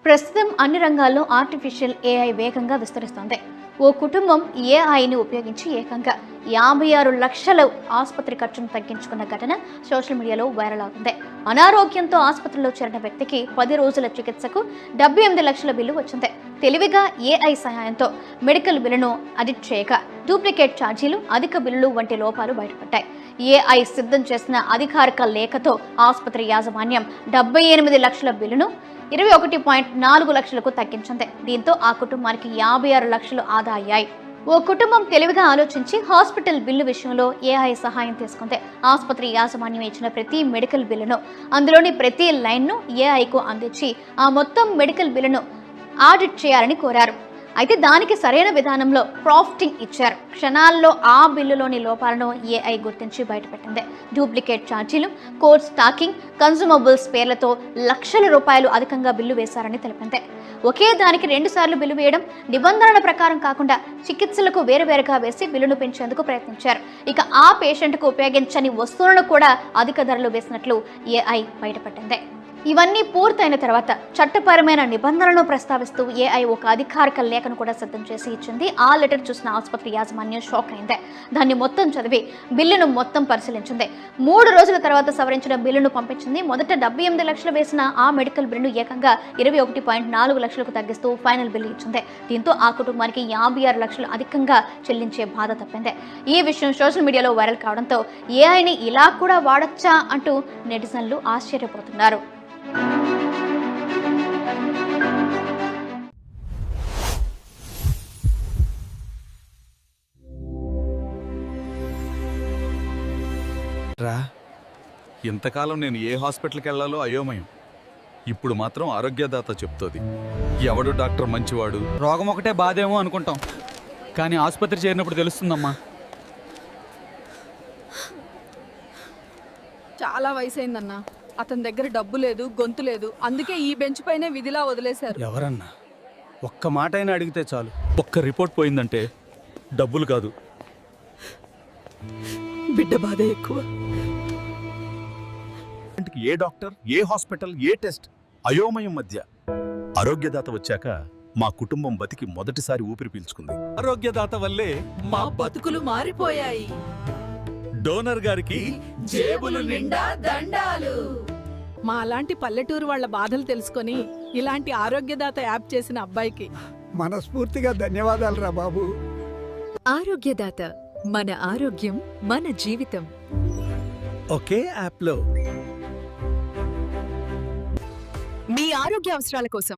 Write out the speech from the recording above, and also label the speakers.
Speaker 1: ప్రస్తుతం అన్ని రంగాల్లో ఆర్టిఫిషియల్ ఏఐ వేగంగా విస్తరిస్తోంది. ఓ కుటుంబం ఏఐని ఉపయోగించి ఏకంగా 56 లక్షల ఆసుపత్రి ఖర్చును తగ్గించుకున్న ఘటన సోషల్ మీడియాలో వైరల్ అవుతుంది. అనారోగ్యంతో ఆసుపత్రిలో చేరిన వ్యక్తికి 10 రోజుల చికిత్సకు 78 లక్షల బిల్లు వచ్చింది. తెలివిగా ఏఐ సహాయంతో మెడికల్ బిల్లును అడిట్ చేయక డూప్లికేట్ ఛార్జీలు, అధిక బిల్లులు వంటి లోపాలు బయటపడ్డాయి. ఏఐ సిద్ధం చేసిన అధికారిక లేఖతో ఆసుపత్రి యాజమాన్యం 78 లక్షల బిల్లును 21.4 లక్షలకు తగ్గించింది. దీంతో ఆ కుటుంబానికి 56 లక్షలు ఆదా అయ్యాయి. ఓ కుటుంబం తెలివిగా ఆలోచించి హాస్పిటల్ బిల్లు విషయంలో ఏఐ సహాయం తీసుకుంది. ఆసుపత్రి యాజమాన్యం ఇచ్చిన ప్రతి మెడికల్ బిల్లును, అందులోని ప్రతి లైన్ను ఏఐకు అందించి ఆ మొత్తం మెడికల్ బిల్లును ఆడిట్ చేయాలని కోరారు. అయితే దానికి సరైన విధానంలో ప్రాంప్టింగ్ ఇచ్చారు. క్షణాల్లో ఆ బిల్లులోని లోపాలను ఏఐ గుర్తించి బయటపెట్టింది. డూప్లికేట్ ఛార్జీలు, కోడ్ స్టాకింగ్, కన్స్యూమబుల్స్ పేర్లతో లక్షల రూపాయలు అధికంగా బిల్లు వేశారని తెలిపింది. ఒకే దానికి 2 సార్లు బిల్లు వేయడం, నిబంధనల ప్రకారం కాకుండా చికిత్సలకు వేరువేరుగా వేసి బిల్లును పెంచేందుకు ప్రయత్నించారు. ఇక ఆ పేషెంట్కు ఉపయోగించని వస్తువులను కూడా అధిక ధరలు వేసినట్లు ఏఐ బయటపడింది. ఇవన్నీ పూర్తయిన తర్వాత చట్టపరమైన నిబంధనలను ప్రస్తావిస్తూ ఏఐ ఒక అధికారిక లేఖను కూడా సిద్ధం చేసి ఇచ్చింది. ఆ లెటర్ చూసిన ఆసుపత్రి యాజమాన్యం షాక్ అయింది. దాన్ని మొత్తం చదివి బిల్లును మొత్తం పరిశీలించింది. 3 రోజుల తర్వాత సవరించిన బిల్లును పంపించింది. మొదట 78 లక్షలు వేసిన ఆ మెడికల్ బిల్లును ఏకంగా 21.4 లక్షలకు తగ్గిస్తూ ఫైనల్ బిల్లు ఇచ్చింది. దీంతో ఆ కుటుంబానికి 56 లక్షలు అధికంగా చెల్లించే బాధ తప్పింది. ఈ విషయం సోషల్ మీడియాలో వైరల్ కావడంతో ఏఐని ఇలా కూడా వాడచ్చా అంటూ నెటిజన్లు ఆశ్చర్యపోతున్నారు.
Speaker 2: ఇంతకాలం నేను ఏ హాస్పిటల్కి వెళ్లాలో అయోమయం. ఇప్పుడు మాత్రం ఆరోగ్యదాత చెప్తోంది ఎవడు డాక్టర్ మంచివాడు.
Speaker 3: రోగం ఒకటే బాధేమో అనుకుంటాం, కానీ ఆసుపత్రి చేరినప్పుడు తెలుస్తుందమ్మా.
Speaker 4: చాలా వయసైందన్నా. అతని దగ్గర డబ్బు లేదు, గొంతు లేదు. అందుకే ఈ బెంచ్ పైనే విధిలా వదిలేశారు.
Speaker 5: ఎవరన్నా ఒక్క మాట అయినా అడిగితే చాలు.
Speaker 2: ఒక్క రిపోర్ట్ పోయిందంటే డబ్బులు కాదు,
Speaker 4: బిడ్డ బాధ ఎక్కువ.
Speaker 2: ఏ డాక్టర్, ఏ హాస్పిటల్, ఏ టెస్ట్ అయోమయం మధ్య ఆరోగ్యదాత వచ్చాక మా కుటుంబం బతికి మొదటిసారి ఊపిరి పీల్చుకుంది. ఆరోగ్యదాత వల్లే
Speaker 4: మా బతుకులు మారిపోయాయి.
Speaker 2: డోనర్ గారికి
Speaker 4: జేబులు నిండా దండాలు. మా అలాంటి పల్లెటూరు వాళ్ళ బాధలు తెలుసుకొని ఇలాంటి ఆరోగ్యదాత యాప్ చేసిన అబ్బాయికి
Speaker 5: మనస్ఫూర్తిగా ధన్యవాదాలు రా బాబు.
Speaker 6: ఆరోగ్యదాత, మన ఆరోగ్యం మన జీవితం.
Speaker 5: ఒకే యాప్లో
Speaker 6: మీ ఆరోగ్య అవసరాల కోసం